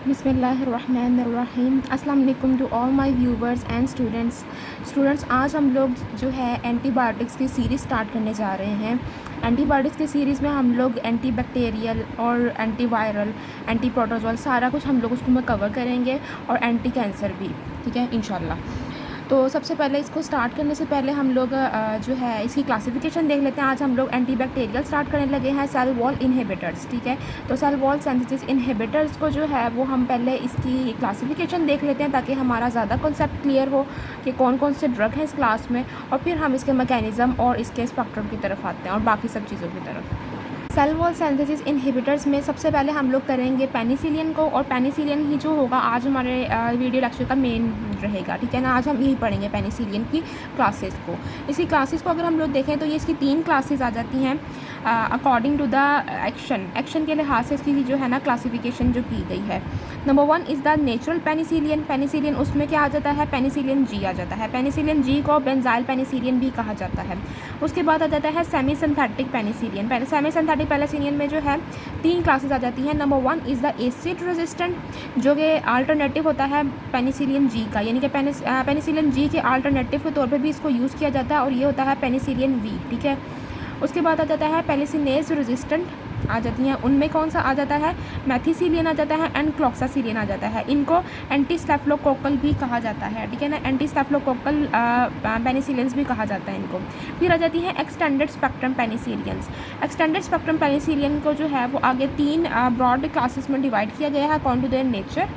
बिस्मिल्लाहिर्रहमानिर्रहीम। अस्सलाम वालेकुम to all my viewers and students आज हम लोग जो है एंटीबायोटिक्स की सीरीज़ स्टार्ट करने जा रहे हैं। एंटीबायोटिक्स की सीरीज़ में हम लोग एंटी बैक्टीरियल और एंटी वायरल, एंटी प्रोटोजोल सारा कुछ हम लोग उसको में कवर करेंगे और एंटी कैंसर भी, ठीक है इंशाल्लाह। तो सबसे पहले इसको स्टार्ट करने से पहले हम लोग जो है इसकी क्लासिफिकेशन देख लेते हैं। आज हम लोग एंटी बैक्टीरियल स्टार्ट करने लगे हैं, सेल वॉल इनहिबिटर्स, ठीक है। तो सेल वॉल सिंथेसिस इनहिबिटर्स को जो है वो हम पहले इसकी क्लासिफिकेशन देख लेते हैं ताकि हमारा ज़्यादा कॉन्सेप्ट क्लियर हो कि कौन कौन से ड्रग हैं इस क्लास में, और फिर हम इसके मैकेनिज़्म और इसके स्पेक्ट्रम की तरफ आते हैं और बाकी सब चीज़ों की तरफ। सेल वॉल सिंथेसिस इनहिबिटर्स में सबसे पहले हम लोग करेंगे पेनिसिलिन को, और पेनिसिलिन ही जो होगा आज हमारे वीडियो लेक्चर का मेन रहेगा, ठीक है ना। आज हम यही पढ़ेंगे पेनिसिलिन की क्लासेस को। इसी क्लासेस को अगर हम लोग देखें तो ये इसकी 3 क्लासेस आ जाती हैं अकॉर्डिंग टू द एक्शन के लिहाज से इसकी जो है ना क्लासिफिकेशन जो की गई है। Number 1 is the natural penicillin, उसमें क्या आ जाता है, पेनिसिलिन जी आ जाता है। पेनिसिलिन जी को बेंजाइल पेनिसिलिन भी कहा जाता है। उसके बाद आ जाता है semi synthetic penicillin. Semi synthetic penicillin में जो है 3 क्लासेस आ जाती हैं। Number 1 is the acid resistant, जो कि अल्टरनेटिव होता है पेनिसिलिन जी का, यानी कि पेनिसिलिन जी के अल्टरनेटिव के तौर पे भी इसको यूज़ किया जाता है, और ये होता है पेनिसिलिन वी, ठीक है। उसके बाद आ जाता है पेनिसिनेज रेजिस्टेंट आ जाती हैं। उनमें कौन सा आ जाता है, मैथिसिलिन आ जाता है एंड क्लॉक्सासिलिन आ जाता है। इनको एंटी स्टेफिलोकोकल भी कहा जाता है, ठीक है ना। एंटी स्टेफिलोकोकल पेनिसिलिन्स भी कहा जाता है इनको। फिर आ जाती है एक्सटेंडेड स्पेक्ट्रम पेनिसिलियंस। एक्सटेंडेड स्पेक्ट्रम पेनिसिलियन को जो है वो आगे 3 ब्रॉड क्लासेस में डिवाइड किया गया है according to their nature.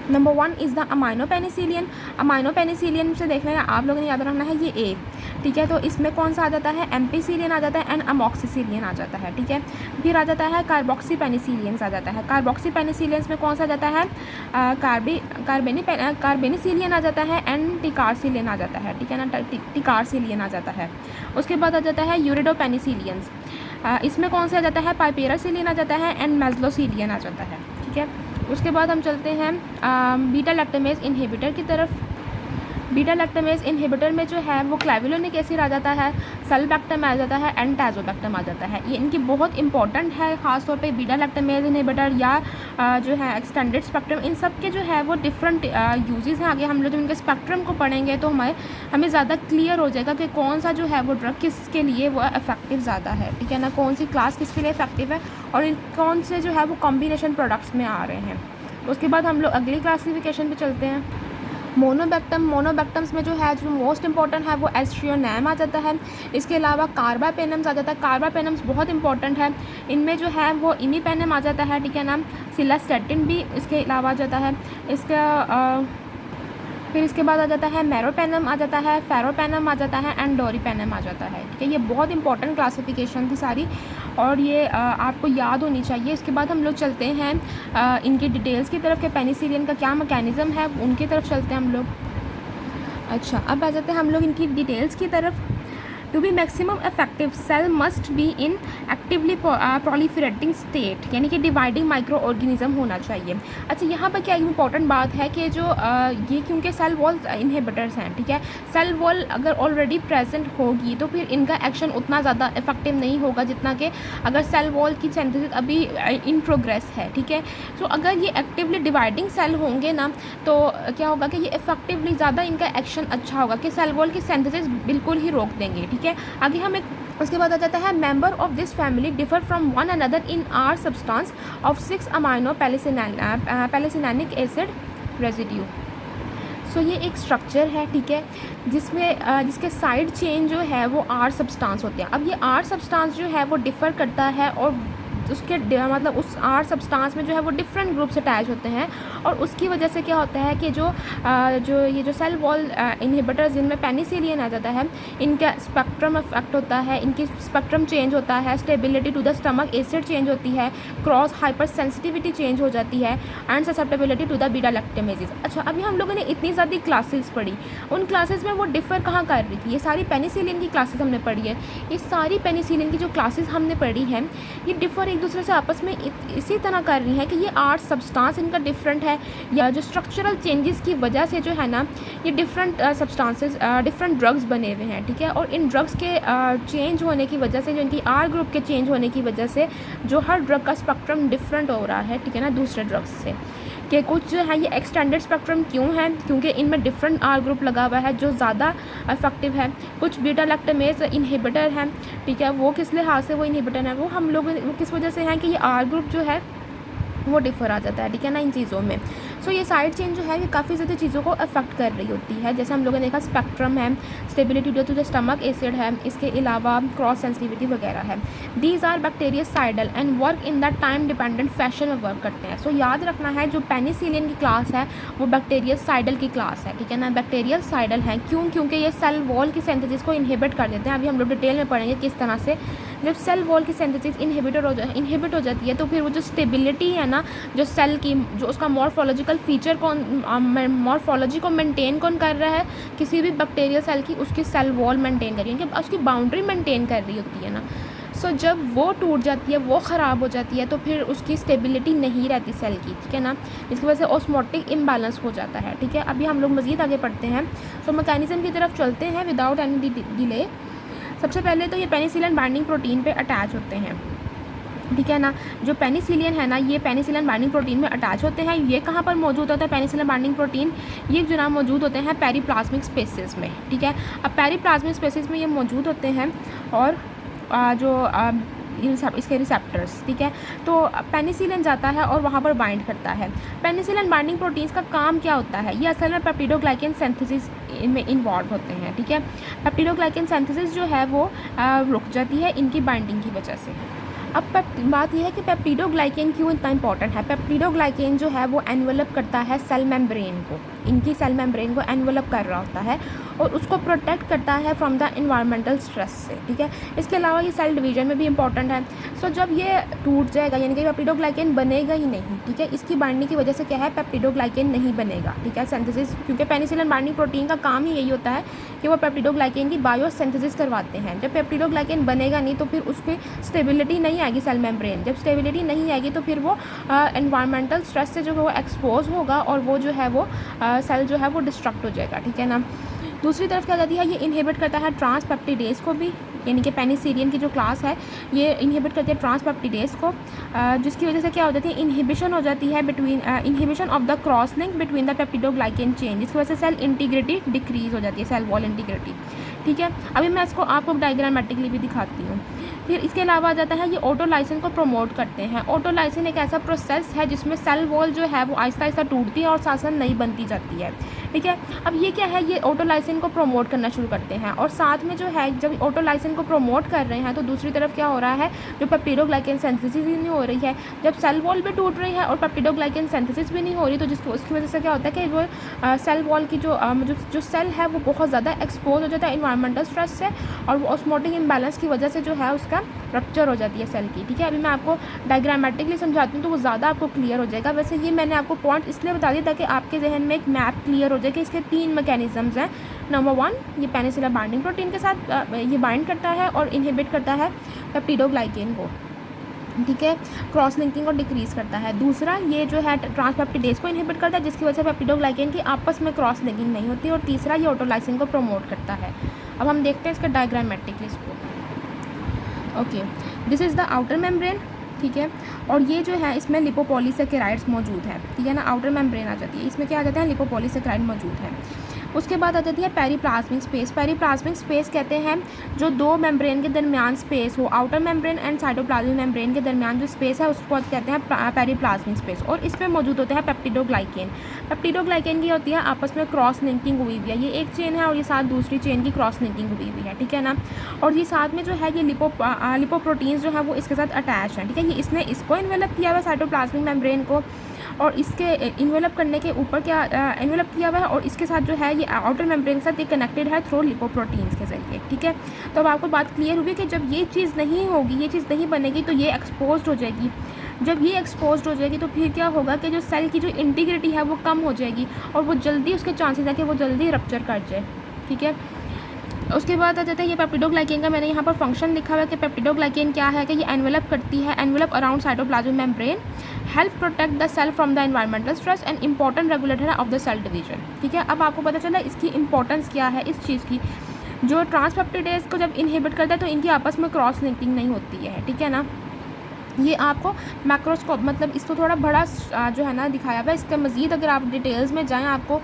Number 1 is the amino penicillin. Amino penicillin से देखना है आप लोगों ने याद रखना है ये ए, ठीक है। तो इसमें कौन सा आ जाता है, एम्पीसिलियन आ जाता है एंड अमॉक्सिसिलियन आ जाता है, ठीक है। फिर आ जाता है कार्बोक्सी पेनिसिलियंस आ जाता है। कार्बोक्सी पेनिसिलियंस में कौन सा आ जाता है, कार्बेनिसिलियन आ जाता है एंड टिकारसिलियन आ जाता है, ठीक है ना। टिकारसिलियन आ जाता है। उसके बाद आ जाता है यूरिडो पेनिसिलियंस। इसमें कौन सा आ जाता है, पाइपेरासिलियन आ जाता है एंड मेजलोसिलियन आ जाता है, ठीक है। उसके बाद हम चलते हैं बीटा लैक्टामेज इनहिबिटर की तरफ। बीटा लैक्टामेज इनहिबिटर में जो है वो क्लेविलोनिक एसिड आ जाता है, सल्बैक्टम आ जाता है एंड टाजोबैक्टम आ जाता है। ये इनकी बहुत इंपॉर्टेंट है, ख़ास तौर पे बीटा लैक्टामेज इनहिबिटर या जो है एक्सटेंडेड स्पेक्ट्रम, इन सब के जो है वो डिफरेंट यूजेस हैं। आगे हम लोग जब इनके स्पेक्ट्रम को पढ़ेंगे तो हमें ज़्यादा क्लियर हो जाएगा कि कौन सा जो है वो ड्रग किसके लिए वो इफेक्टिव ज़्यादा है, ठीक है ना। कौन सी क्लास किसके लिए इफेक्टिव है और कौन से जो है वो कॉम्बिनेशन प्रोडक्ट्स में आ रहे हैं। उसके बाद हम लोग अगली क्लासिफिकेशन पे चलते हैं, मोनोबैक्टम्स में जो है जो मोस्ट इंपॉर्टेंट है वो एस्ट्रियोनैम आ जाता है। इसके अलावा कार्बापेनम्स आ जाता है। कार्बापेनम्स बहुत इंपॉर्टेंट है, इनमें जो है वो इमीपेनम आ जाता है, ठीक है ना। सिलास्टेटिन भी इसके अलावा आ जाता है। फिर इसके बाद आ जाता है मेरोपेनम आ जाता है, फेरोपेनम आ जाता है एंड डोरीपेनम आ जाता है, ठीक है। ये बहुत इंपॉर्टेंट क्लासिफिकेशन थी सारी, और ये आपको याद होनी चाहिए। इसके बाद हम लोग चलते हैं इनकी डिटेल्स की तरफ कि पेनिसिलिन का क्या मैकेनिज़्म है, उनकी तरफ चलते हैं हम लोग। अच्छा, अब आ जाते हैं हम लोग इनकी डिटेल्स की तरफ। To be maximum effective cell must be in actively proliferating state, यानी कि डिवाइडिंग माइक्रो ऑर्गेनिज्म होना चाहिए। अच्छा, यहाँ पर क्या इंपॉर्टेंट बात है कि जो ये क्योंकि सेल वॉल इनहिबिटर्स हैं, ठीक है। सेल वॉल अगर ऑलरेडी प्रेजेंट होगी तो फिर इनका एक्शन उतना ज़्यादा इफेक्टिव नहीं होगा जितना कि अगर सेल वॉल की सिंथेसिस अभी इन प्रोग्रेस है, ठीक है। तो अगर ये एक्टिवली डिवाइडिंग सेल होंगे ना तो क्या होगा कि ये इफेक्टिवली ज़्यादा इनका एक्शन अच्छा होगा कि सेल वॉल की सिंथेसिस बिल्कुल ही रोक देंगे, ठीक है। आगे हमें उसके बाद आ जाता है member of this family differ from one another in R substance of 6 amino penicillanic acid residue. So ये एक स्ट्रक्चर है, ठीक है, जिसमें जिसके साइड चेन जो है वो आर सब्सटेंस होते हैं। अब ये आर सब्सटेंस जो है वो डिफ़र करता है, और उसके मतलब उस आर सब्सटेंस में जो है वो डिफरेंट ग्रुप्स अटैच होते हैं, और उसकी वजह से क्या होता है कि जो सेल वॉल इनहिबिटर्स जिनमें पेनिसिलिन आ जाता है, इनका स्पेक्ट्रम इफेक्ट होता है, इनकी स्पेक्ट्रम चेंज होता है, stability to the stomach acid change होती है, क्रॉस हाइपर सेंसिटिविटी चेंज हो जाती है and susceptibility to the beta lactamases. अच्छा, अभी हम लोगों ने इतनी ज़्यादा क्लासेस पढ़ी, उन क्लासेस में वो डिफ़र कहाँ कर रही थी, ये सारी पेनिसिलिन की क्लासेस हमने पढ़ी है। ये सारी पेनिसिलिन की जो क्लासेस हमने पढ़ी हैं ये डिफ़र एक दूसरे से आपस में इसी तरह कर रही हैं कि ये 8 सब्सटेंस इनका डिफरेंट है, या जो स्ट्रक्चरल चेंजेस की वजह से जो है ना ये डिफरेंट सब्सटेंसेस डिफरेंट ड्रग्स बने हुए हैं, ठीक है। और इन ड्रग्स के चेंज होने की वजह से, जो इनकी आर ग्रुप के चेंज होने की वजह से जो हर ड्रग का स्पेक्ट्रम डिफरेंट हो रहा है, ठीक है ना, दूसरे ड्रग्स से। कि कुछ जो है ये एक्सटेंडेड स्पेक्ट्रम क्यों है, क्योंकि इनमें डिफरेंट आर ग्रुप लगा हुआ है जो ज़्यादा इफेक्टिव है। कुछ बीटा लैक्टामेज इनहिबिटर हैं, ठीक है, वो किस लिहाज से वो इनहिबिटर है, वो हम लोग वो किस वजह से हैं कि ये आर ग्रुप जो है वो डिफ़र आ जाता है, ठीक है ना, इन चीज़ों में। सो ये साइड चेन जो है ये काफ़ी ज़्यादा चीज़ों को अफेक्ट कर रही होती है। जैसे हम लोगों ने देखा स्पेक्ट्रम है, stability due to the stomach acid है, इसके अलावा क्रॉस सेंसिटिविटी वगैरह है। These are bactericidal and work in the time dependent fashion में वर्क करते हैं। सो याद रखना है जो पेनिसिलिन की क्लास है वो बैक्टीरियासाइडल की क्लास है, ठीक है ना, बैक्टीरियासाइडल है। क्यों? क्योंकि ये सेल वॉल की सिंथेसिस को इनहिबिट कर देते हैं। अभी हम लोग डिटेल में पढ़ेंगे किस तरह से। जब सेल वॉल की सिंथेसिस इनहिबिट हो जाती है तो फिर वो जो स्टेबिलिटी है ना, जो सेल की जो उसका मॉर्फोलॉजिकल फीचर मॉर्फोलॉजी को मेंटेन कौन कर रहा है, किसी भी बैक्टीरिया सेल की उसकी सेल वॉल मेंटेन कर रही है, उसकी बाउंड्री मेंटेन कर रही होती है ना। सो जब वो टूट जाती है, वो ख़राब हो जाती है, तो फिर उसकी स्टेबिलिटी नहीं रहती सेल की, ठीक है ना, इसकी वजह से ऑस्मोटिक इम्बैलेंस हो जाता है, ठीक है। अभी हम लोग मज़ीद आगे पढ़ते हैं। सो मैकेनिज़्म की तरफ चलते हैं विदाउट एनी डिले। सबसे पहले तो ये पेनिसिलिन बाइंडिंग प्रोटीन पे अटैच होते हैं, ठीक है ना। जो पेनिसिलिन है ना, ये पेनिसिलिन बाइंडिंग प्रोटीन में अटैच होते हैं। ये कहाँ पर मौजूद होता है पेनिसिलिन बाइंडिंग प्रोटीन? ये जो ना मौजूद होते हैं पेरीप्लाज्मिक स्पेसेस में, ठीक है। अब पेरीप्लाज्मिक स्पेसेस में ये मौजूद होते हैं और इसके रिसेप्टर्स, ठीक है। तो पेनिसिलिन जाता है और वहाँ पर बाइंड करता है। पेनिसिलिन बाइंडिंग प्रोटीन्स का काम क्या होता है? ये असल में पेप्टिडोग्लाइकेन सिंथेसिस में इन्वॉल्व होते हैं, ठीक है। पेप्टिडोग्लाइकेन सिंथेसिस जो है वो रुक जाती है इनकी बाइंडिंग की वजह से। अब बात यह है कि पेप्टिडोग्लाइकेन क्यों इतना इंपॉर्टेंट है। पेप्टिडोग्लाइकेन जो है वो एनवेलप करता है सेल मेम्ब्रेन को, इनकी सेल मेम्ब्रेन को एनवेलप कर रहा होता है और उसको प्रोटेक्ट करता है फ्रॉम द इन्वायरमेंटल स्ट्रेस से, ठीक है। इसके अलावा ये सेल डिवीजन में भी इंपॉर्टेंट है। सो जब ये टूट जाएगा यानी कि पेप्टिडोग्लाइकेन बनेगा ही नहीं, ठीक है। इसकी बाइंडिंग की वजह से क्या है, पेप्टिडोग्लाइकेन नहीं बनेगा, ठीक है, सिंथेसिस, क्योंकि पेनिसिलिन बाइंडिंग प्रोटीन का काम ही यही होता है कि वो पेप्टिडोग्लाइकेन की बायोसिंथेसिस करवाते हैं। जब पेप्टिडोग्लाइकेन बनेगा नहीं तो फिर उसकी स्टेबिलिटी नहीं आएगी सेल मेम्ब्रेन। जब स्टेबिलिटी नहीं आएगी तो फिर वो एनवायरमेंटल स्ट्रेस से जो है वो एक्सपोज होगा और वो जो है वो सेल जो है वो डिस्ट्रक्ट हो जाएगा, ठीक है ना। दूसरी तरफ क्या कहती है, ये इनहिबिट करता है ट्रांसपेप्टिडेज को भी, यानी कि पेनिसिलिन की जो क्लास है ये इनहिबिट करती है ट्रांसपेप्टिडेज को, जिसकी वजह से क्या हो जाती है, इनहिबिशन हो जाती है between inhibition of the cross link between the peptidoglycan chain, जिसकी वजह से सेल इंटीग्रिटी डिक्रीज हो जाती है, सेल वॉल इंटीग्रिटी, ठीक है। अभी मैं इसको आपको डायग्रामेटिकली भी दिखाती हूँ। फिर इसके अलावा आ जाता है ये ऑटोलाइसिन को प्रमोट करते हैं। ऑटोलाइसिन एक ऐसा प्रोसेस है जिसमें सेल वॉल जो है वो आहिस्ता आहिस्ता टूटती है और साथ साथ नई बनती जाती है, ठीक है। अब ये क्या है, ये ऑटोलाइसिन को प्रमोट करना शुरू करते हैं और साथ में जो है जब ऑटोलाइसिन को प्रमोट कर रहे हैं तो दूसरी तरफ क्या हो रहा है, जो पेप्टिडोग्लाइकेन सिंथेसिस ही नहीं हो रही है, जब सेल वॉल भी टूट रही है और पेप्टिडोग्लाइकेन सिंथेसिस भी नहीं हो रही, तो जिसकी उसकी वजह से क्या होता है कि वो सेल वॉल की जो सेल है वो बहुत ज़्यादा एक्सपोज हो जाता है इन्वायरमेंटल स्ट्रेस से और वो ऑस्मोटिक इम्बैलेंस की वजह से जो है उसका रप्चर हो जाती है सेल की, ठीक है। अभी मैं आपको डायग्रामेटिकली समझाती हूँ तो वो ज़्यादा आपको क्लियर हो जाएगा। वैसे ये मैंने आपको पॉइंट इसलिए बता दिया ताकि आपके जहन में एक मैप क्लियर हो जाए कि इसके 3 मैकेनिज़म्स हैं। नंबर 1, ये पेनिसिलिन बाइंडिंग प्रोटीन के साथ ये बाइंड करता है और इनहिबिट करता है पेप्टिडोग्लाइकेन को, ठीक है, क्रॉस लिंकिंग को डिक्रीज़ करता है। दूसरा, ये जो है ट्रांसपेप्टिडेज को इनहिबिट करता है जिसकी वजह से पेप्टिडोग्लाइकेन की आपस में क्रॉस लिंकिंग नहीं होती। और तीसरा, ये ऑटोलाइसिन को प्रमोट करता है। अब हम देखते हैं इसका डायग्रामेटिकली इसको। Okay, this is the outer membrane, ठीक है, और ये जो है इसमें लिपोपॉलीसेकेराइड्स मौजूद है, ठीक है ना। आउटर मेम्ब्रेन आ जाती है, इसमें क्या आ जाता है, लिपोपॉलीसेकेराइड मौजूद है। उसके बाद आ जाती है पेरीप्लाज्मिक स्पेस। पेरीप्लाज्मिक स्पेस कहते हैं जो दो मेम्ब्रेन के दरमियान स्पेस हो, outer membrane and cytoplasmic membrane के दरमियान जो स्पेस है उसको कहते हैं पेरीप्लाज्मिक स्पेस। और इसमें मौजूद होते हैं पेप्टिडोग्लाइकेन। पेप्टिडोग्लाइकेन की होती है आपस में क्रॉस लिंकिंग हुई हुई है, ये एक चेन है और ये साथ दूसरी चेन की क्रॉस लिंकिंग हुई हुई है, ठीक है ना। और ये साथ में जो है ये लिपोप्रोटीन्स जो है वो इसके साथ अटैच हैं, ठीक है। ये इसने इसको इन्वेलप किया हुआ है साइटोप्लाज्मिक मेम्ब्रेन को और इसके इन्वेलप करने के ऊपर क्या इन्वेलप किया हुआ है और इसके साथ जो है ये आउटर मेम्ब्रेन के साथ ये कनेक्टेड है थ्रू लिपोप्रोटीन्स के जरिए, ठीक है। तो अब आपको बात क्लियर हुई कि जब ये चीज़ नहीं होगी, ये चीज़ नहीं बनेगी तो ये एक्सपोज्ड हो जाएगी। जब ये एक्सपोज्ड हो जाएगी तो फिर क्या होगा कि जो सेल की जो इंटीग्रिटी है वो कम हो जाएगी और वो जल्दी उसके चांसेस है कि वो जल्दी रप्चर कर जाए, ठीक है। उसके बाद आ जाता है ये पेप्टिडोग्लाइकेन का मैंने यहाँ पर फंक्शन लिखा हुआ है कि पेप्टिडोग्लाइकेन क्या है कि ये एनवेलप करती है, envelope around cytoplasmic membrane, help protect the cell from the environmental stress and important regulator of the cell division. ठीक है, अब आपको पता चला इसकी इंपॉर्टेंस क्या है इस चीज़ की। जो ट्रांसपेप्टिडेज को जब इनहिबिट करता है तो इनकी आपस में क्रॉस लिंकिंग नहीं होती है। ठीक है ना, ये आपको मैक्रोस्कोप मतलब इसको थोड़ा बड़ा जो है ना दिखाया हुआ है। इसका मज़ीद अगर आप डिटेल्स में जाएं आपको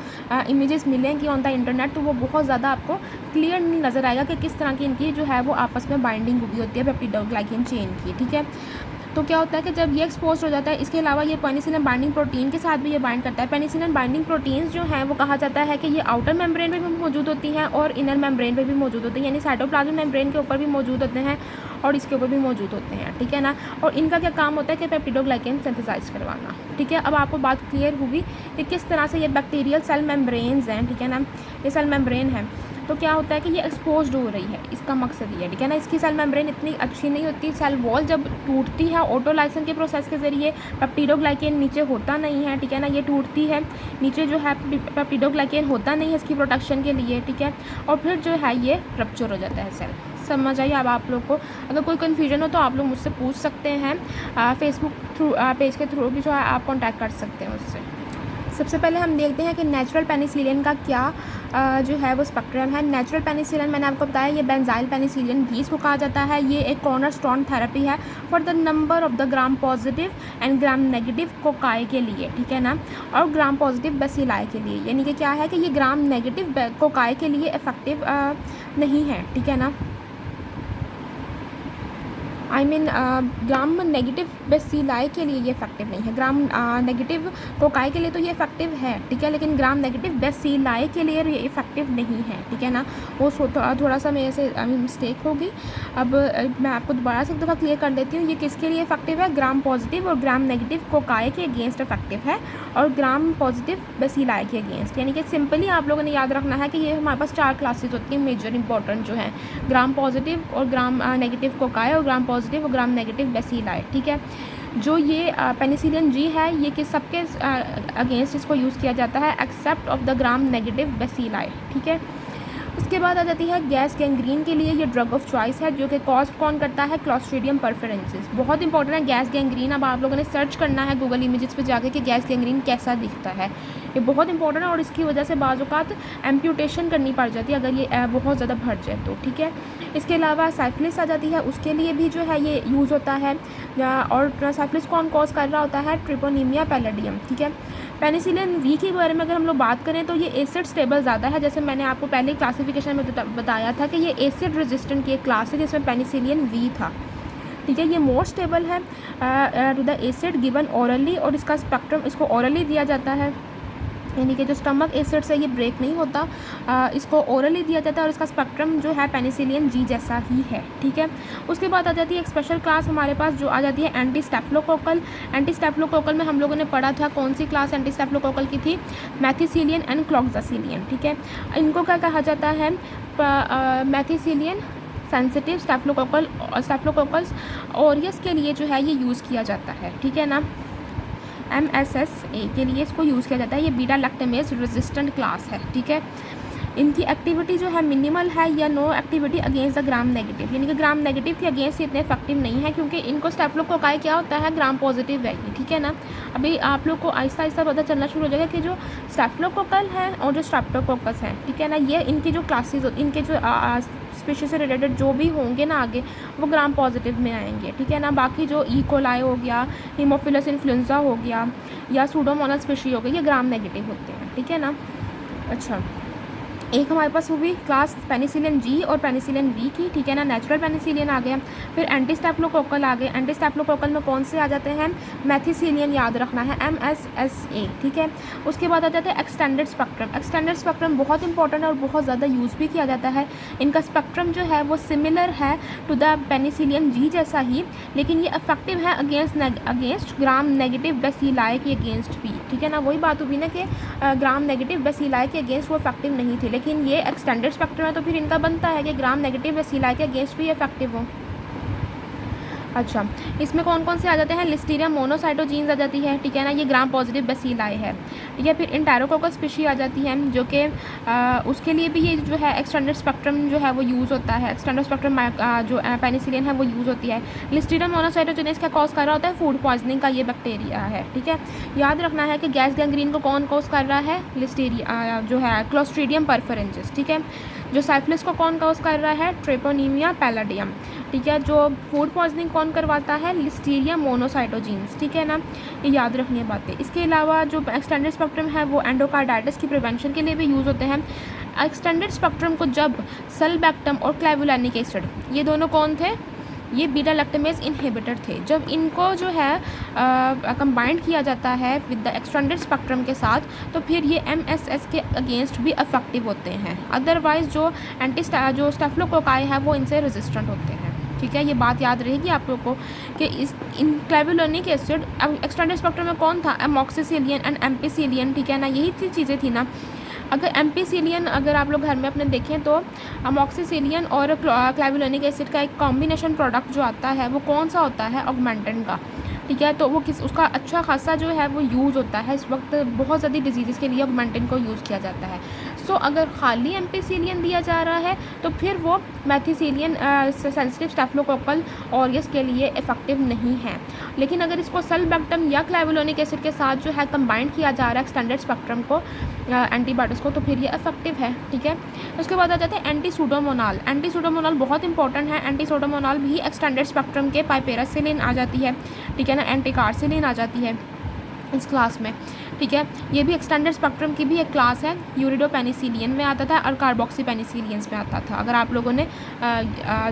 इमेजेस मिलेंगी ऑन द इंटरनेट, तो वो बहुत ज़्यादा आपको क्लियर नहीं नज़र आएगा कि किस तरह की इनकी जो है वो आपस में बाइंडिंग हुई होती है पेप्टिडोग्लाइकेन चेन की। ठीक है, तो क्या होता है कि जब ये एक्सपोज हो जाता है, इसके अलावा ये पेनिसिलिन बाइंडिंग प्रोटीन के साथ भी ये बाइंड करता है। पेनिसिलिन बाइंडिंग प्रोटीन्स जो हैं वो कहा जाता है कि ये आउटर मेम्ब्रेन पे भी मौजूद होती हैं और इनर मेम्ब्रेन पे भी मौजूद होती हैं, यानी साइटोप्लाज्मिक मेम्ब्रेन के ऊपर भी मौजूद होते हैं और इसके ऊपर भी मौजूद होते हैं। ठीक है ना, और इनका क्या काम होता है कि पेप्टिडोग्लाइकेन सिंथेसाइज करवाना। ठीक है, अब आपको बात क्लियर होगी कि किस तरह से ये बैक्टीरियल सेल मेम्ब्रेन्स हैं। ठीक है ना, ये सेल मेम्ब्रेन है तो क्या होता है कि ये एक्सपोज्ड हो रही है, इसका मकसद ये है। ठीक है ना, इसकी सेल मेम्ब्रेन इतनी अच्छी नहीं होती, सेल वॉल जब टूटती है ऑटोलाइसिस के प्रोसेस के ज़रिए पेप्टिडोग्लाइकेन नीचे होता नहीं है। ठीक है ना, ये टूटती है, नीचे जो है पेप्टिडोग्लाइकेन होता नहीं है इसकी प्रोटेक्शन के लिए। ठीक है, और फिर जो है ये रप्चर हो जाता है सेल। समझ आइए। अब आप लोग को अगर कोई कन्फ्यूजन हो तो आप लोग मुझसे पूछ सकते हैं, फेसबुक थ्रू पेज के थ्रू भी जो है आप कॉन्टैक्ट कर सकते हैं मुझसे। सबसे पहले हम देखते हैं कि नेचुरल पेनिसिलिन का क्या जो है वो स्पेक्ट्रम है। नेचुरल पेनिसिलिन मैंने आपको बताया ये बेंजाइल पेनिसिलिन भी इसको कहा जाता है। ये एक कॉर्नरस्टोन थेरेपी है for the number of the gram positive and gram negative cocci के लिए। ठीक है ना, और ग्राम पॉजिटिव बेसिलाई के लिए, यानी कि क्या है कि ये ग्राम नेगेटिव कोकाई के लिए इफेक्टिव नहीं है। ठीक है ना, ग्राम नेगेटिव बेसिलाई के लिए ये इफेक्टिव नहीं है। ग्राम नेगेटिव कोकाई के लिए तो ये इफेक्टिव है। ठीक है, लेकिन ग्राम नेगेटिव बेसिलाई के लिए ये इफेक्टिव नहीं है। ठीक है ना, वो थोड़ा सा मेरे से मिस्टेक होगी। अब मैं आपको दोबारा से एक दफ़ा क्लियर कर देती हूँ। ये किसके लिए इफेक्टिव है? ग्राम पॉजिटिव और ग्राम नेगेटिव कोकाई के अगेंस्ट इफेक्टिव है और ग्राम पॉजिटिव बेसिलाई के अगेंस्ट। यानी कि सिंपली आप लोगों ने याद रखना है कि ये हमारे पास 4 क्लासेज होती हैं मेजर इंपॉर्टेंट जो हैं, ग्राम पॉजिटिव और ग्राम नेगेटिव कोकाई और ग्राम पॉजिटिव और ग्राम नेगेटिव बेसिलाई। ठीक है, जो ये पेनिसिलिन जी है ये किस सबके अगेंस्ट इसको यूज़ किया जाता है except of the gram negative bacilli. ठीक है, उसके बाद आ जाती है गैस गैंग्रीन के लिए ये ड्रग ऑफ चॉइस है, जो कि कॉज कौन करता है? क्लॉस्ट्रीडियम परफेरेंसिस। बहुत इंपॉर्टेंट है गैस गैंग्रीन। अब आप लोगों ने सर्च करना है गूगल इमेजेस पे जाके कि गैस गैंग्रीन कैसा दिखता है। ये बहुत इंपॉर्टेंट है और इसकी वजह से बाज़ औक़ात एम्प्यूटेशन करनी पड़ जाती है अगर ये बहुत ज़्यादा बढ़ जाए तो। ठीक है, इसके अलावा साइफिलिस आ जाती है, उसके लिए भी जो है ये यूज़ होता है। और साइफिलिस कौन कॉज कर रहा होता है? ट्रिपोनीमिया पैलेडियम। ठीक है, पेनिसिलिन वी के बारे में अगर हम लोग बात करें तो ये एसिड स्टेबल ज़्यादा है। जैसे मैंने आपको पहले क्लासिफिकेशन में बताया था कि ये एसिड रेजिस्टेंट की एक क्लास है जिसमें पेनिसिलिन वी था। ठीक है, ये मोर स्टेबल है to the acid given orally, और इसका स्पेक्ट्रम इसको ओरली दिया जाता है, यानी कि जो स्टमक एसिड से ये ब्रेक नहीं होता, इसको ओरली दिया जाता है और इसका स्पेक्ट्रम जो है पेनिसिलिन जी जैसा ही है। ठीक है, उसके बाद आ जाती है एक स्पेशल क्लास हमारे पास जो आ जाती है एंटी स्टेफिलोकोकल। एंटी स्टेफिलोकोकल में हम लोगों ने पढ़ा था कौन सी क्लास एंटी स्टेफिलोकोकल की थी? मैथिसिलिन एंड क्लॉक्सासिलिन। ठीक है, इनको क्या कहा जाता है? मैथिसिलिन सेंसिटिव स्टेफिलोकोकल्स ऑरियस के लिए जो है ये यूज़ किया जाता है। ठीक है ना, MSSA के लिए इसको यूज़ किया जाता है। ये बीटा लैक्टेमेज रेजिस्टेंट क्लास है। ठीक है, इनकी एक्टिविटी जो है मिनिमल है या no activity against the gram negative, यानी कि ग्राम नेगेटिव के अगेंस्ट इतने इफेक्टिव नहीं है क्योंकि इनको स्टेफिलोकोकाई क्या होता है? ग्राम पॉजिटिव है ये। ठीक है ना, अभी आप लोग को आहिस्ता आहिस्ता पता चलना शुरू हो जाएगा कि जो स्टेफिलोकोकल है और जो स्ट्रेप्टोकोकस है, ठीक है ना, ये इनकी जो क्लासेज इनके जो स्पीशीज से रिलेटेड जो भी होंगे ना आगे वो ग्राम पॉजिटिव में आएंगे। ठीक है ना, बाकी जो इकोलाई हो गया, हीमोफिलस इन्फ्लुएंजा हो गया या सूडोमोनास स्पीशी हो गई, ये ग्राम नेगेटिव होते हैं। ठीक है ना, अच्छा, एक हमारे पास हुई क्लास पेनिसिलिन जी और पेनिसिलिन वी की। ठीक है ना, नेचुरल पेनिसिलिन आ गया, फिर एंटी स्टेफिलोकोकल आ गए। एंटी स्टेफिलोकोकल में कौन से आ जाते हैं? मैथिसिलिन याद रखना है, MSSA। ठीक है, उसके बाद आ जाता है एक्सटेंडेड स्पेक्ट्रम। एक्सटेंडेड स्पेक्ट्रम बहुत इंपॉर्टेंट है और बहुत ज़्यादा यूज़ भी किया जाता है। इनका स्पेक्ट्रम जो है वो सिमिलर है टू द पेनिसिलिन जी जैसा ही, लेकिन ये इफेक्टिव है अगेंस्ट ग्राम नेगेटिव बेसिलाई के अगेंस्ट भी। ठीक है ना, वही बात हुई ना कि ग्राम नेगेटिव बेसिलाई के अगेंस्ट वो इफेक्टिव नहीं थे, लेकिन ये एक्सटेंडेड स्पेक्ट्रम है तो फिर इनका बनता है कि ग्राम नेगेटिव बेसिलाई के अगेंस्ट भी इफेक्टिव हो। अच्छा, इसमें कौन कौन से आ जाते हैं, लिस्टीरिया मोनोसाइटोजीन्स आ जाती है, ठीक है ना, ये ग्राम पॉजिटिव बेसिलाई है, ठीक है। फिर इंटेरोकोकस स्पीशी आ जाती है, जो कि उसके लिए भी ये जो है एक्सटेंडेड स्पेक्ट्रम जो है वो यूज़ होता है, एक्सटेंडेड स्पेक्ट्रम जो पेनिसिलिन है वो यूज़ होती है। लिस्टीरिया मोनोसाइटोजेनेस क्या कॉज कर रहा होता है, फूड पॉइजनिंग का ये बैक्टीरिया है, ठीक है। याद रखना है कि गैस गैंग्रीन को कौन कॉज कर रहा है, लिस्टीरिया जो है क्लोस्ट्रीडियम परफरेंजिस, ठीक है। जो साइफिलिस को कौन कॉज कर रहा है, ट्रेपोनीमिया पैलाडियम, ठीक है। जो फूड पॉइजनिंग कौन करवाता है, लिस्टीरिया मोनोसाइटोजीन्स, ठीक है ना, ये याद रखनी है बातें। इसके अलावा जो एक्सटेंडेड स्पेक्ट्रम है वो एंडोकार्डाइटिस की प्रिवेंशन के लिए भी यूज़ होते हैं। एक्सटेंडेड स्पेक्ट्रम को जब सल्बैक्टम और क्लेवुलानिक एसिड, ये दोनों कौन थे, ये बीटा लैक्टमेज इनहिबिटर थे, जब इनको जो है कंबाइंड किया जाता है विद द एक्सटेंडेड स्पेक्ट्रम के साथ, तो फिर ये MSS के अगेंस्ट भी इफेक्टिव होते हैं। अदरवाइज जो जो स्टेफिलोकोकाई है वो इनसे रेजिस्टेंट होते हैं, ठीक है। ये बात याद रहेगी आप लोगों को कि इन क्लेवुलानिक एसिड एक्सटेंडेड स्पेक्ट्रम में कौन था, एमॉक्सिसिलिन एंड एम्पिसिलिन, ठीक है ना, यही चीज़ें थी ना। अगर एम्पिसिलिन अगर आप लोग घर में अपने देखें तो अमॉक्सिसिलिन और क्लेवुलानिक एसिड का एक कॉम्बिनेशन प्रोडक्ट जो आता है वो कौन सा होता है, ऑगमेंटेन का, ठीक है। तो वो उसका अच्छा खासा जो है वो यूज़ होता है इस वक्त, बहुत ज़्यादा डिजीज़ के लिए ऑगमेंटेन को यूज़ किया जाता है। सो अगर खाली एम्पिसिलिन दिया जा रहा है तो फिर वो मेथिसिलिन सेंसिटिव स्टेफिलोकोकल ऑरियस के लिए इफेक्टिव नहीं है। लेकिन अगर इसको सल्बैक्टम या क्लेवुलानिक एसिड के साथ जो है कंबाइंड किया जा रहा है एक्सटेंडेड स्पेक्ट्रम को एंटीबायोटिक्स को, तो फिर ये इफेक्टिव है, ठीक है। उसके बाद आ जाते हैं एंटीसूडोमोनाल। एंटीसूडोमोनाल बहुत इंपॉर्टेंट है। एंटीसूडोमोनाल भी एक्सटेंडेड स्पेक्ट्रम के पाइपेरासिलिन आ जाती है, ठीक है ना, एंटीकार्सिलिन आ जाती है इस क्लास में, ठीक है। ये भी एक्सटेंडेड स्पेक्ट्रम की भी एक क्लास है, यूरिडोपेनिसिलियन में आता था और कार्बोक्सीपेनिसिलियंस में आता था, अगर आप लोगों ने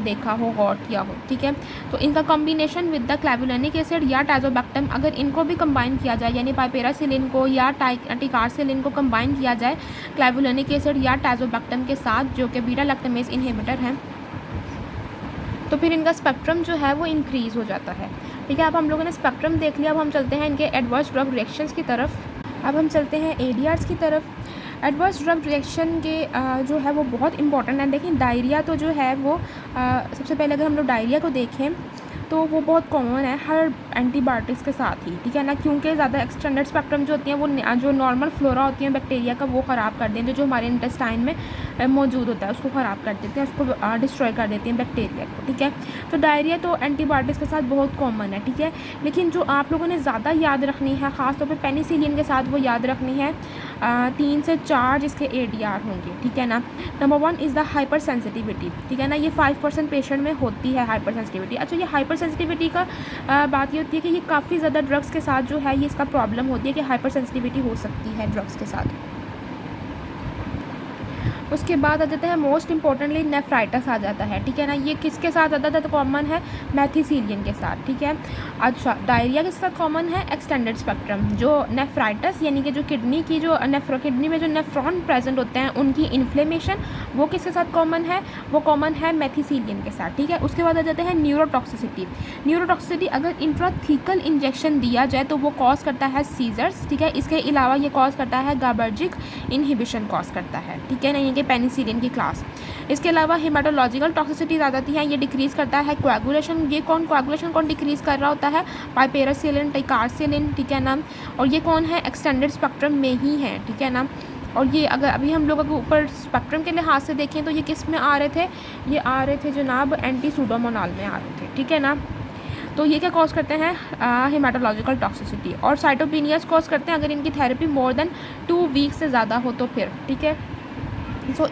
देखा हो, गौर किया हो, ठीक है। तो इनका कॉम्बिनेशन विद द क्लेवुलानिक एसिड या टाइजोबैक्टम, अगर इनको भी कंबाइन किया जाए, यानी पाइपेरासिलिन को या टिकारसिलिन को कंबाइन किया जाए क्लेवुलानिक एसिड या टाइजोबैक्टम के साथ, जो कि बीटा लैक्टमेज इनहिबिटर हैं, तो फिर इनका स्पेक्ट्रम जो है वो इंक्रीज़ हो जाता है, ठीक है। अब हम लोगों ने स्पेक्ट्रम देख लिया, अब हम चलते हैं इनके एडवर्स ड्रग रिएक्शंस की तरफ। अब हम चलते हैं ADRs की तरफ। एडवर्स ड्रग रिएक्शन के जो है वो बहुत इंपॉर्टेंट है। देखिए डायरिया तो जो है वो सबसे पहले अगर हम लोग डायरिया को देखें तो वो बहुत कॉमन है हर एंटीबायोटिक्स के साथ ही, ठीक है ना, क्योंकि ज़्यादा एक्सटेंडेड स्पेक्ट्रम जो होती हैं वो जो नॉर्मल फ्लोरा होती है बैक्टीरिया का वो ख़राब कर देते हैं, जो हमारे इंटेस्टाइन में मौजूद होता है उसको ख़राब कर देते हैं, उसको डिस्ट्रॉय कर देती हैं बैक्टीरिया को, ठीक है। तो डायरिया तो एंटीबायोटिक्स के साथ बहुत कॉमन है, ठीक है। लेकिन जो आप लोगों ने ज़्यादा याद रखनी है, ख़ासतौर पर पेनिसिलिन के साथ वो याद रखनी है, 3 से 4 जिसके ADR होंगे, ठीक है ना। Number 1 is the hyper sensitivity, ठीक है ना, ये 5% पेशेंट में होती है हाइपर सेंसिटिविटी। अच्छा, ये हाइपर सेंसिटिविटी का बात ये होती है कि ये काफ़ी ज़्यादा ड्रग्स के साथ जो है ये इसका प्रॉब्लम होती है कि हाइपर सेंसिटिविटी हो सकती है ड्रग्स के साथ। उसके बाद आ जाता है मोस्ट इंपॉर्टेंटली नेफ्राइटिस आ जाता है, ठीक है ना, ये किसके साथ आता था, तो कॉमन है मेथिसिलिन के साथ, ठीक है। अच्छा, डायरिया के साथ कॉमन है एक्सटेंडेड स्पेक्ट्रम। जो नेफ्राइटिस यानी कि जो किडनी की जो किडनी में जो नेफ्रॉन प्रेजेंट होते हैं उनकी इन्फ्लेमेशन, वो किसके साथ कॉमन है, वो कॉमन है मेथिसिलिन के साथ, ठीक है। उसके बाद आ जाते हैं न्यूरोटॉक्सिसिटी। न्यूरोटॉक्सिसिटी अगर इंट्राथीकल इंजेक्शन दिया जाए तो वो कॉज करता है सीजर्स, ठीक है। इसके अलावा ये कॉज करता है गाबर्जिक इनहिबिशन कॉज करता है, ठीक है ना, ये पेनिसिलिन की क्लास। इसके अलावा हेमाटोलॉजिकल टॉक्सिसिटीज आ जाती हैं, ये डिक्रीज़ करता है कोएगुलेशन। ये कोएगुलेशन कौन डिक्रीज़ कर रहा होता है, पाइपेरासिलिन, टिकारसिलिन, ठीक है ना, और ये कौन है एक्सटेंडेड स्पेक्ट्रम में ही है, ठीक है ना। और ये अगर अभी हम लोग अगर ऊपर स्पेक्ट्रम के लिहाज से देखें तो ये किस में आ रहे थे, ये आ रहे थे जनाब एंटीसूडोमोनाल में आ रहे थे, ठीक है ना। तो ये क्या कॉज करते हैं, हेमाटोलॉजिकल टॉक्सिसिटी। और साइटोपेनियास कॉज करते हैं अगर इनकी थेरेपी मोर देन 2 वीक्स से ज़्यादा हो तो फिर, ठीक है। सो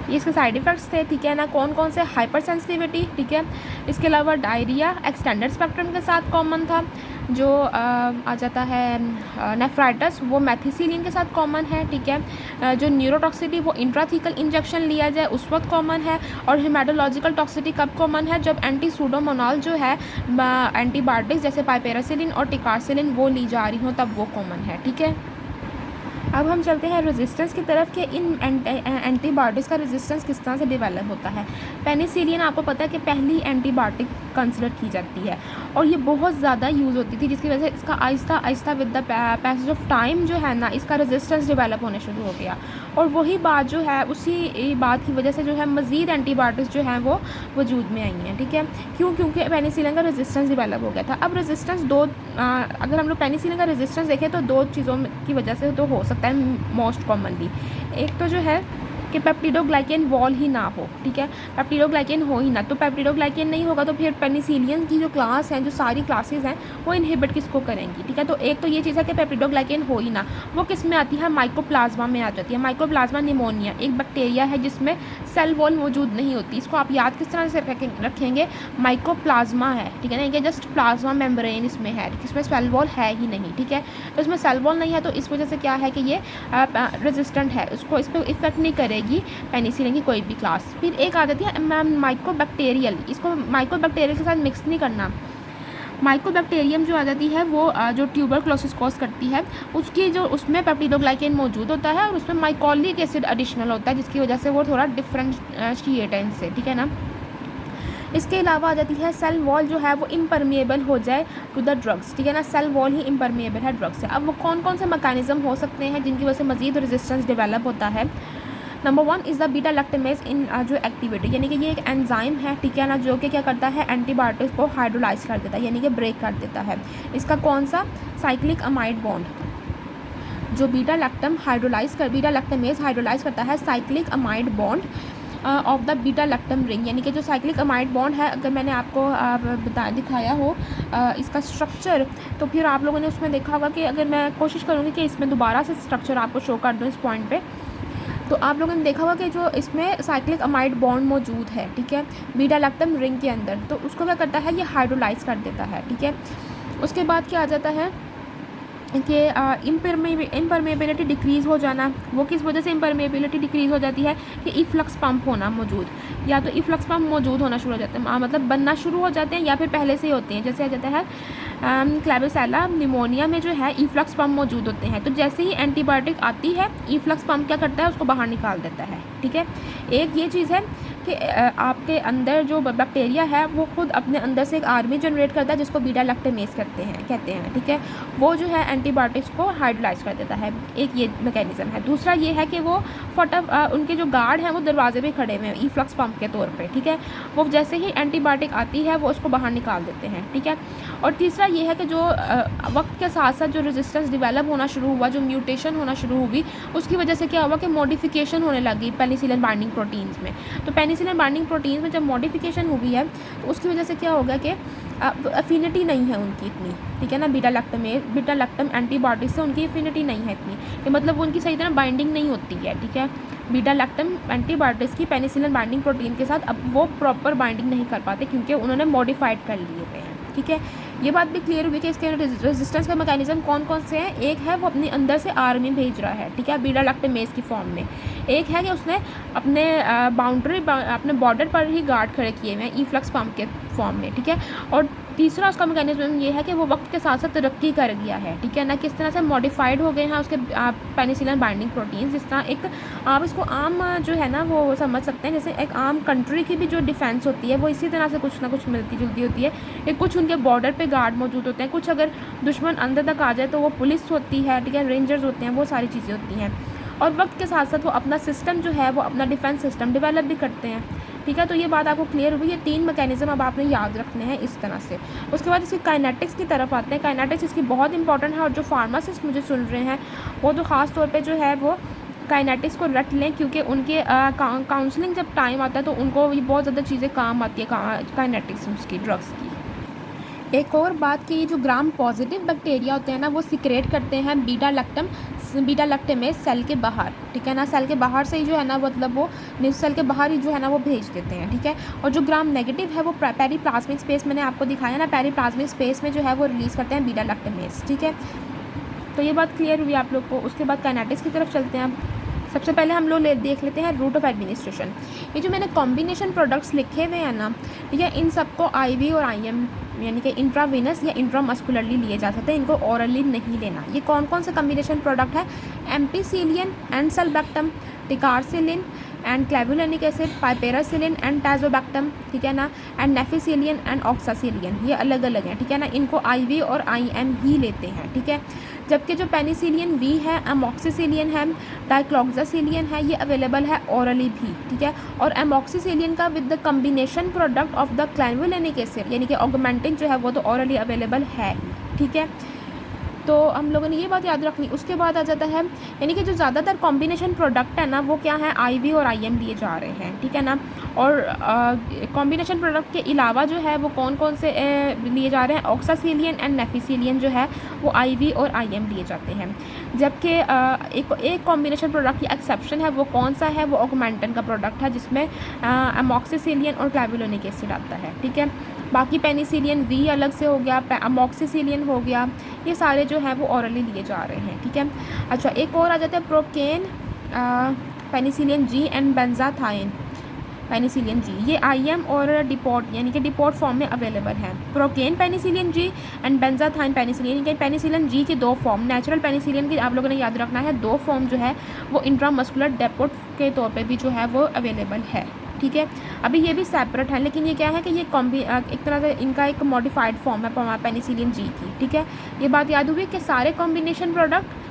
इसके साइड इफ़ेक्ट्स थे, ठीक है ना, कौन कौन से, हाइपर सेंसिटिविटी, ठीक है। इसके अलावा डायरिया एक्सटेंडेड स्पेक्ट्रम के साथ कॉमन था। जो आ जाता है नेफ्राइटिस वो मेथिसिलिन के साथ कॉमन है, ठीक है। जो न्यूरोटॉक्सिसिटी वो इंट्राथीकल इंजेक्शन लिया जाए उस वक्त कॉमन है। और हेमाटोलॉजिकल टॉक्सिसिटी कब कॉमन है, जब एंटीसूडोमोनाल जो है एंटीबायोटिक्स जैसे पाइपेरासिलिन और टिकारसिलिन वो ली जा रही हो तब वो कॉमन है, ठीक है। अब हम चलते हैं रेजिस्टेंस की तरफ कि इन एंटीबायोटिक्स का रेजिस्टेंस किस तरह से डेवलप होता है। पेनिसिलिन आपको पता है कि पहली एंटीबायोटिक कंसिडर की जाती है और ये बहुत ज़्यादा यूज़ होती थी, जिसकी वजह से इसका Aahista Aahista with the passage of time जो है ना, इसका रेजिस्टेंस डेवलप होने शुरू हो गया। और वही बात जो है, उसी बात की वजह से जो है मज़ीद एंटीबायोटिक्स जो हैं वो वजूद में आई हैं। ठीक है, क्योंकि पेनिसिलिन का रेजिस्टेंस डेवलप हो गया था। अब रेजिस्टेंस अगर हम लोग पेनिसिलिन का रेजिस्टेंस देखें तो दो चीज़ों की वजह से तो हो सकता है मोस्ट कॉमनली। एक तो जो है कि पेप्टिडोग्लाइकेन वॉल ही ना हो। ठीक है, पेप्टिडोग्लाइकेन हो ही ना, तो पेप्टिडोग्लाइकेन नहीं होगा तो फिर पेनिसिलिन की जो क्लास हैं, जो सारी क्लासेस हैं, वो इनहिबिट किसको करेंगी। ठीक है, तो एक तो ये चीज़ है कि पेप्टिडोग्लाइकेन हो ही ना, वो किस में आती है, माइकोप्लाज्मा में आ जाती है। माइकोप्लाज्मा निमोनिया एक बैक्टीरिया है जिसमें सेल वॉल मौजूद नहीं होती। इसको आप याद किस तरह से रखेंगे, माइकोप्लाज्मा है। ठीक है ना, ये जस्ट प्लाज्मा मेम्ब्रेन इसमें है, इसमें सेल वॉल है ही नहीं। ठीक है, तो इसमें सेल वॉल नहीं है, तो इस वजह से क्या है कि ये रेजिस्टेंट है, उसको इस पर इफेक्ट नहीं करेगी पेनिसिलिन की कोई भी क्लास। फिर एक आ जाती है माइकोबैक्टीरियल, इसको माइकोबैक्टीरियल के साथ मिक्स नहीं करना। माइकोबैक्टीरियम जो आ जाती है वो जो ट्यूबरक्लोसिस कॉज करती है, उसकी जो उसमें पेप्टिडोग्लाइकेन मौजूद होता है और उसमें माइकोलिक एसिड एडिशनल होता है, जिसकी वजह से वो थोड़ा डिफरेंशिएट है इनसे। ठीक है ना, इसके अलावा आ जाती है सेल वॉल जो है वो इम्परमेबल हो जाए टू द ड्रग्स। ठीक है ना, सेल वॉल ही इम्परमेबल है ड्रग्स से। अब वो कौन कौन से मैकेनिज्म हो सकते हैं जिनकी वजह से मजीद रेजिस्टेंस डेवलप होता है। Number 1 is the beta lactamase इन जो एक्टिविटी, यानी कि ये एक एंजाइम है। ठीक है ना, जो कि क्या करता है, एंटीबायोटिक्स को हाइड्रोलाइज कर देता है, यानी कि ब्रेक कर देता है। इसका कौन सा, साइक्लिक अमाइड बॉन्ड। जो बीटा लैक्टेमेज हाइड्रोलाइज करता है cyclic amide bond of the beta lactam ring, यानी कि जो साइक्लिक अमाइड बॉन्ड है, अगर मैंने आपको दिखाया हो इसका स्ट्रक्चर, तो फिर आप लोगों ने उसमें देखा होगा कि अगर मैं कोशिश करूँगी कि इसमें दोबारा से स्ट्रक्चर आपको शो कर दूँ इस पॉइंट पे, तो आप लोगों ने देखा होगा कि जो इसमें साइक्लिक अमाइड बॉन्ड मौजूद है, ठीक है, बीटा लैक्टम रिंग के अंदर, तो उसको क्या करता है, ये हाइड्रोलाइज कर देता है। ठीक है, उसके बाद क्या आ जाता है कि इम्परमेबिलिटी डिक्रीज़ हो जाना। वो किस वजह से इम्परमेबिलिटी डिक्रीज़ हो जाती है कि इफ्लक्स पंप होना मौजूद, या तो इफ्लक्स पंप मौजूद होना शुरू हो जाते हैं, मतलब बनना शुरू हो जाते हैं, या फिर पहले से ही होते हैं। जैसे आ जाता है क्लैब्सिएला निमोनिया में जो है इफ्लक्स पंप मौजूद होते हैं, तो जैसे ही एंटीबायोटिक आती है इफ्लक्स पंप क्या करता है, उसको बाहर निकाल देता है। ठीक है, एक ये चीज़ है कि आपके अंदर जो बैक्टीरिया है वो खुद अपने अंदर से एक आर्मी जनरेट करता है जिसको बीटा लैक्टेमेज कहते हैं। ठीक है, वो जो है एंटीबायोटिक्स को हाइड्रोलाइज कर देता है, एक ये मैकेनिज्म है। दूसरा ये है कि वो उनके जो गार्ड हैं वो दरवाजे पे खड़े हुए हैं इफ्लक्स पंप के तौर पे। ठीक है, वो जैसे ही एंटीबायोटिक आती है वो उसको बाहर निकाल देते हैं। ठीक है, और तीसरा ये है कि जो वक्त के साथ साथ जो रेजिस्टेंस डेवलप होना शुरू हुआ, जो म्यूटेशन होना शुरू हुई, उसकी वजह से क्या हुआ कि मॉडिफिकेशन होने लगी पेनिसिलिन बाइंडिंग प्रोटीन्स में। तो पेनिसिलिन बाइंडिंग प्रोटीन्स में जब मॉडिफिकेशन हुई है तो उसकी वजह से क्या होगा कि अफिनिटी नहीं है उनकी इतनी। ठीक है ना, बीटा लैक्टम एंटीबायोटिक से उनकी अफिनिटी नहीं है इतनी, कि मतलब उनकी सही तरह बाइंडिंग नहीं होती है। ठीक है, बीटा लैक्टम एंटीबायोटिक्स की पेनिसिलिन बाइंडिंग प्रोटीन के साथ अब वो प्रॉपर बाइंडिंग नहीं कर पाते क्योंकि उन्होंने मॉडिफाइड कर लिए हुए हैं। ठीक है, ये बात भी क्लियर हुई कि इसके रेजिस्टेंस का मैकेनिज्म कौन कौन से हैं। एक है वो अपने अंदर से आर्मी भेज रहा है, ठीक है, बीटा लैक्टेमेज की फॉर्म में। एक है कि उसने अपने अपने बॉर्डर पर ही गार्ड खड़े किए हुए हैं इफ्लक्स पंप के फॉर्म में। ठीक है, और तीसरा उसका मैकेनिज्म ये है कि वो वक्त के साथ साथ तरक्की कर गया है। ठीक है ना, किस तरह से मॉडिफाइड हो गए हैं उसके पेनिसिलिन बाइंडिंग प्रोटीन्स। जिस तरह एक आप इसको आम जो है ना वो समझ सकते हैं, जैसे एक आम कंट्री की भी जो डिफेंस होती है वो इसी तरह से कुछ ना कुछ मिलती जुलती होती है। एक कुछ उनके बॉर्डर पे गार्ड मौजूद होते हैं, कुछ अगर दुश्मन अंदर तक आ जाए तो वो पुलिस होती है, ठीक है, रेंजर्स होते हैं, वो सारी चीज़ें होती हैं। और वक्त के साथ साथ वो अपना सिस्टम जो है वो अपना डिफेंस सिस्टम डेवलप भी करते हैं। ठीक है, तो ये बात आपको क्लियर हुई। ये 3 मैकेनिज्म अब आपने याद रखने हैं इस तरह से। उसके बाद इसकी काइनेटिक्स की तरफ आते हैं। काइनेटिक्स इसकी बहुत इंपॉर्टेंट है और जो फार्मासिस्ट मुझे सुन रहे हैं वो तो ख़ास तौर पे जो है वो काइनेटिक्स को रट लें, क्योंकि उनके काउंसलिंग जब टाइम आता है तो उनको ये बहुत ज़्यादा चीज़ें काम आती है काइनेटिक्स उसकी, ड्रग्स की। एक और बात कि ये जो ग्राम पॉजिटिव बैक्टीरिया होते हैं ना वो सिक्रेट करते हैं बीटा लैक्टेमेज सेल के बाहर। ठीक है ना, सेल के बाहर से ही जो है ना मतलब वो सेल के बाहर ही जो है ना वो भेज देते हैं। ठीक है, और जो ग्राम नेगेटिव है वो पेरीप्लाज्मिक स्पेस मैंने आपको दिखाया ना, पेरीप्लाज्मिक स्पेस में जो है वो रिलीज़ करते हैं बीटा लैक्टेमेज। ठीक है, तो ये बात क्लियर हुई आप लोग को। उसके बाद काइनेटिक्स की तरफ चलते हैं। सबसे पहले हम लोग देख लेते हैं रूट ऑफ एडमिनिस्ट्रेशन। ये जो मैंने कॉम्बिनेशन प्रोडक्ट्स लिखे हुए हैं ना, ठीक है, इन सबको आईवी और आईएम यानी कि इंट्रावेनस या इंट्रामस्कुलरली लिए जा सकते हैं, इनको ओरली नहीं लेना। ये कौन कौन से कॉम्बिनेशन प्रोडक्ट है? Ampicillin and sulbactam, ticarcillin and clavulanic acid, piperacillin and tazobactam, ठीक है ना, एंड नेफिसिलिन एंड ऑक्सासिलिन, ये अलग अलग हैं, ठीक है ना, इनको आईवी और आईएम ही लेते हैं, ठीक है। जबकि जो पेनिसिलिन वी है, अमॉक्सिसिलिन है, डाइक्लोक्सासिलिन है, ये अवेलेबल है ओरली भी, ठीक है। और अमॉक्सिसिलिन का with the combination product of the clavulanic acid यानी कि ऑगमेंटिन जो है वो तो ओरली अवेलेबल है, ठीक है। तो हम लोगों ने ये बात याद रखनी। उसके बाद आ जाता है यानी कि जो ज़्यादातर कॉम्बिनेशन प्रोडक्ट है ना वो क्या है, आईवी और आईएम लिए जा रहे हैं, ठीक है ना। और कॉम्बिनेशन प्रोडक्ट के अलावा जो है वो कौन कौन से लिए जा रहे हैं, ऑक्सासिलिन एंड नेफिसिलिन जो है वो आईवी और आईएम लिए जाते हैं। जबकि एक कॉम्बिनेशन प्रोडक्ट की एक्सेप्शन है, वो कौन सा है, वो ऑगमेंटन का प्रोडक्ट है जिसमें अमॉक्सिसिलिन और क्लेवुलेनिक एसिड आता है, ठीक है। बाकी पेनिसिलिन वी अलग से हो गया, अमॉक्सिसिलिन हो गया, ये सारे जो हैं वो ओरली लिए जा रहे हैं, ठीक है। अच्छा, एक और आ जाता है procaine penicillin G and benzathine penicillin G, ये आईएम और डिपोट यानी कि डिपोट फॉर्म में अवेलेबल है। Procaine penicillin G and benzathine penicillin, यानी कि पेनिसिलिन जी की दो फॉर्म, नेचुरल पेनिसिलिन की आप लोगों ने याद रखना है, दो फॉर्म जो है वो इंट्रामस्कुलर डेपोट के तौर पे भी जो है वो अवेलेबल है, ठीक है। अभी ये भी सेपरेट है, लेकिन ये क्या है कि ये एक तरह से इनका एक मॉडिफाइड फॉर्म है पेनिसिलिन जी की, ठीक है। ये बात याद हुई कि सारे कॉम्बिनेशन प्रोडक्ट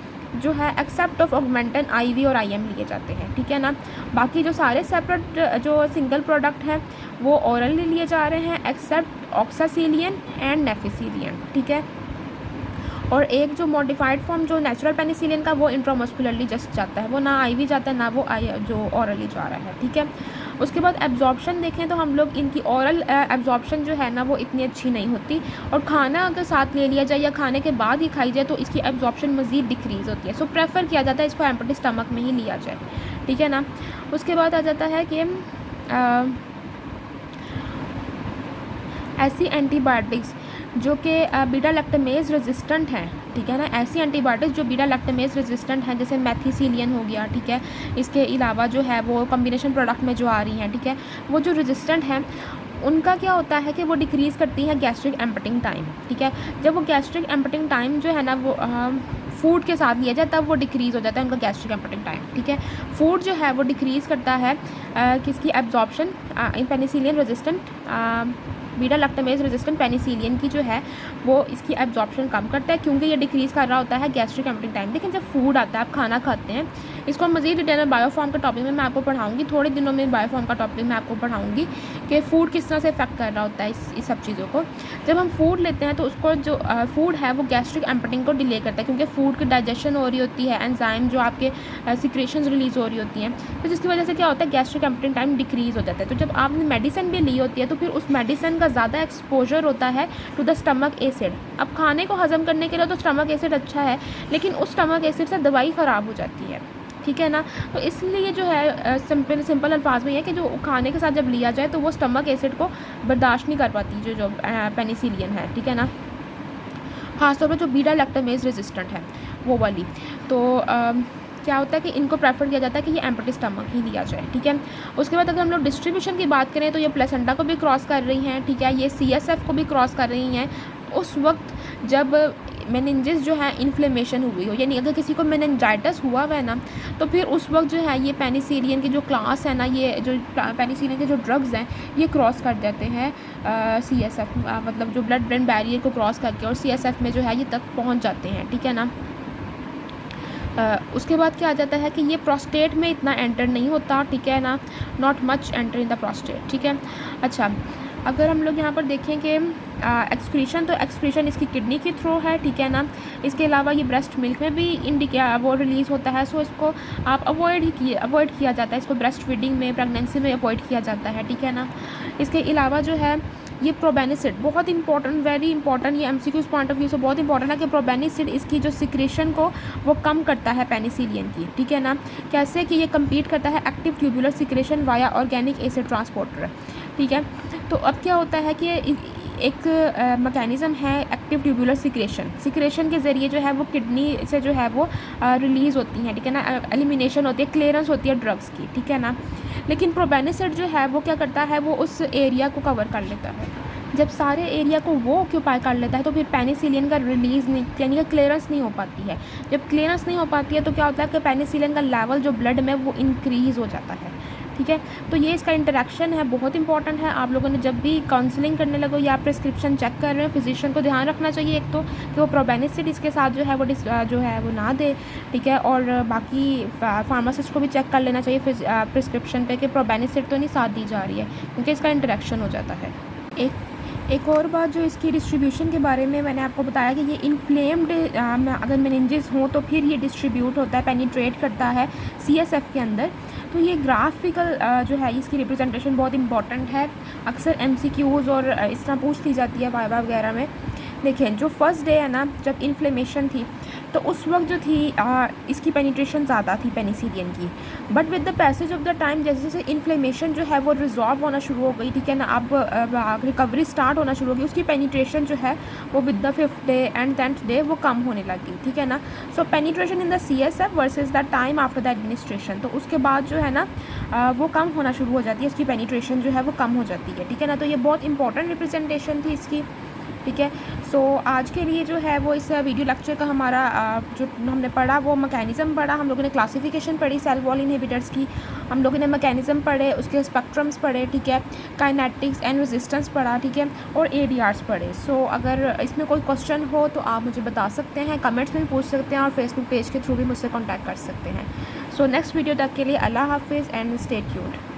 जो है एक्सेप्ट ऑफ ऑगमेंटन आईवी और आईएम लिए जाते हैं, ठीक है ना। बाकी जो सारे सेपरेट जो सिंगल प्रोडक्ट हैं वो ओरली लिए जा रहे हैं एक्सेप्ट ऑक्सासिलिन एंड नेफिसिलिन, ठीक है। और एक जो मॉडिफाइड फॉर्म जो नेचुरल पेनिसिलिन का वो इंट्रामस्कुलरली जस्ट जाता है, वो ना आईवी जाता है ना वो जो ओरली जा रहा है, ठीक है। उसके बाद एब्जॉर्प्शन देखें तो हम लोग इनकी ओरल एब्जॉर्प्शन जो है ना वो इतनी अच्छी नहीं होती, और खाना अगर साथ ले लिया जाए या खाने के बाद ही खाई जाए तो इसकी एब्जॉर्प्शन मज़ीद डिक्रीज़ होती है। सो प्रेफर किया जाता है इसको एम्प्टी स्टमक में ही लिया जाए, ठीक है ना। उसके बाद आ जाता है कि ऐसी एंटीबायोटिक्स जो कि बीटा लैक्टमेज रेजिस्टेंट हैं, ठीक है ना, ऐसी एंटीबायोटिक्स जो बीटा लैक्टमेज रेजिस्टेंट हैं, जैसे मेथिसिलिन हो गया, ठीक है। इसके अलावा जो है वो कॉम्बिनेशन प्रोडक्ट में जो आ रही हैं, ठीक है, वो जो रेजिस्टेंट हैं उनका क्या होता है कि वो डिक्रीज़ करती है गैस्ट्रिक एम्पटिंग टाइम, ठीक है। जब वो गैस्ट्रिक एम्पटिंग टाइम जो है ना वो फूड के साथ लिया जाए तब वो डिक्रीज़ हो जाता है उनका गैस्ट्रिक एम्पटिंग टाइम, ठीक है। फूड जो है वो डिक्रीज़ करता है किसकी absorption, penicillin resistant beta lactamase resistant penicillin की जो है वो इसकी एब्जॉर्प्शन कम करता है, क्योंकि ये डिक्रीज़ कर रहा होता है गैस्ट्रिक एम्पटिंग टाइम। लेकिन जब फूड आता है, आप खाना खाते हैं, इसको मज़ीद डिटेल बायोफॉर्म के टॉपिक में मैं आपको पढ़ाऊंगी, थोड़े दिनों में बायोफॉर्म का टॉपिक मैं आपको पढ़ाऊंगी कि फ़ूड किस तरह से इफेक्ट कर रहा होता है इस सब चीज़ों को। जब हम फूड लेते हैं तो उसको जो फूड है वो गैस्ट्रिक एम्पटिंग को डिले करता है, क्योंकि फूड की डाइजेशन हो रही होती है, एंजाइम जो आपके सिक्रेशंस रिलीज़ हो रही होती हैं, तो जिसकी वजह से क्या होता है गैस्ट्रिक एम्पटिंग टाइम डिक्रीज़ हो जाता है। तो जब आपने मेडिसिन भी ली होती है तो फिर उस मेडिसिन का ज़्यादा एक्सपोजर होता है टू द स्टमक एसिड। अब खाने को हजम करने के लिए तो स्टमक एसिड अच्छा है, लेकिन उस स्टमक एसिड से दवाई ख़राब हो जाती है, ठीक है ना। तो इसलिए जो है सिंपल अल्फाज में है कि जो खाने के साथ जब लिया जाए तो वो स्टमक एसिड को बर्दाश्त नहीं कर पाती जो पेनिसिलिन है, ठीक है ना, ख़ासतौर पर जो बीटा लैक्टमेज रेजिस्टेंट है वो वाली। तो क्या होता है कि इनको प्रेफर किया जाता है कि ये एम्प्टी स्टमक ही लिया जाए, ठीक है। उसके बाद अगर हम लोग डिस्ट्रीब्यूशन की बात करें तो ये प्लेसेंटा को भी क्रॉस कर रही हैं, ठीक है, ये CSF को भी क्रॉस कर रही हैं उस वक्त जब मेनिंजिस जो है इन्फ्लेमेशन हुई हो, यानी अगर किसी को मेनिंजाइटिस हुआ हुआ है ना तो फिर उस वक्त जो है ये पेनिसिलिन की जो क्लास है ना, ये जो पेनिसिलिन के जो ड्रग्स हैं ये क्रॉस कर देते हैं CSF, मतलब जो ब्लड ब्रेन बैरियर को क्रॉस करके और CSF में जो है ये तक पहुंच जाते हैं, ठीक है ना। उसके बाद क्या आ जाता है कि ये प्रोस्टेट में इतना एंटर नहीं होता, ठीक है ना, not much enter in the prostate, ठीक है। अच्छा, अगर हम लोग यहाँ पर देखें कि एक्सक्रीशन, तो एक्सक्रीशन इसकी किडनी के थ्रू है, ठीक है ना। इसके अलावा ये ब्रेस्ट मिल्क में भी वो रिलीज़ होता है, सो इसको आप अवॉइड किया जाता है, इसको ब्रेस्ट फीडिंग में, प्रेगनेंसी में अवॉइड किया जाता है, ठीक है ना। इसके अलावा जो है ये प्रोबेनिसिड बहुत इंपॉर्टेंट, वेरी इंपॉर्टेंट, ये MCQs पॉइंट ऑफ व्यू से बहुत इंपॉर्टेंट है कि प्रोबेनिसिड इसकी जो सिक्रेशन को वो कम करता है पेनिसिलिन की, ठीक है ना। कैसे कि ये कम्पीट करता है active tubular secretion via organic acid transporter, ठीक है। तो अब क्या होता है कि एक मैकेनिज़्म है एक्टिव ट्यूबुलर सिक्रेशन के ज़रिए जो है वो किडनी से जो है वो रिलीज़ होती हैं, ठीक है ना, एलिमिनेशन होती है, क्लियरेंस होती है ड्रग्स की, ठीक है ना। लेकिन प्रोबेनिसिड जो है वो क्या करता है, वो उस एरिया को कवर कर लेता है। जब सारे एरिया को वो ऑक्यूपाई कर लेता है तो फिर पेनिसिलिन का रिलीज़ नहीं, यानी कि क्लियरेंस नहीं हो पाती है। जब क्लियरेंस नहीं हो पाती है तो क्या होता है कि पेनिसिलिन का लेवल जो ब्लड में वो इंक्रीज़ हो जाता है, ठीक है। तो ये इसका इंटरेक्शन है, बहुत इंपॉर्टेंट है। आप लोगों ने जब भी काउंसलिंग करने लगो या प्रिस्क्रिप्शन चेक कर रहे हो, फिजिशियन को ध्यान रखना चाहिए एक तो कि वो प्रोबेनिसिड इसके साथ जो है वो ना दे, ठीक है। और बाकी फार्मासिस्ट को भी चेक कर लेना चाहिए प्रिस्क्रिप्शन पे कि प्रोबेनिसिड तो नहीं साथ दी जा रही है, क्योंकि इसका इंटरेक्शन हो जाता है। एक और बात जो इसकी डिस्ट्रीब्यूशन के बारे में मैंने आपको बताया कि ये इन्फ्लेम्ड अगर मेनिंजेस हों तो फिर ये डिस्ट्रीब्यूट होता है, पेनिट्रेट करता है CSF के अंदर। तो ये ग्राफिकल जो है इसकी रिप्रेजेंटेशन बहुत इंपॉर्टेंट है, अक्सर MCQs और इस तरह पूछ ली जाती है वाइवा वगैरह में। देखें, जो फर्स्ट डे है ना, जब इन्फ्लेमेशन थी तो उस वक्त जो थी इसकी पेनिट्रेशन ज़्यादा थी पेनिसिलिन की, but with the passage of the time जैसे जैसे इन्फ्लेमेशन जो है वो रिजॉल्व होना शुरू हो गई, ठीक है ना, अब रिकवरी स्टार्ट होना शुरू हो गई, उसकी पेनिट्रेशन जो है वो with the 5th day and 10th day वो कम होने लगी, ठीक है ना। So penetration in the CSF versus the time after the administration, तो उसके बाद जो है ना वो कम होना शुरू हो जाती है, इसकी पेनिट्रेशन जो है वो कम हो जाती है, ठीक है ना। तो ये बहुत इंपॉर्टेंट रिप्रेजेंटेशन थी इसकी, ठीक है। सो आज के लिए जो है वो इस वीडियो लेक्चर का हमारा जो हमने पढ़ा वो मैकेनिज़्म पढ़ा, हम लोगों ने क्लासिफिकेशन पढ़ी सेल वॉल इनहिबिटर्स की, हम लोगों ने मैकेनिज़्म पढ़े, उसके स्पेक्ट्रम्स पढ़े, ठीक है, काइनेटिक्स एंड रेजिस्टेंस पढ़ा, ठीक है, और ADRs पढ़े। सो अगर इसमें कोई क्वेश्चन हो तो आप मुझे बता सकते हैं, कमेंट्स में भी पूछ सकते हैं और फेसबुक पेज के थ्रू भी मुझसे कॉन्टैक्ट कर सकते हैं। सो नेक्स्ट वीडियो तक के लिए अल्लाह हाफिज़ एंड स्टे ट्यून्ड।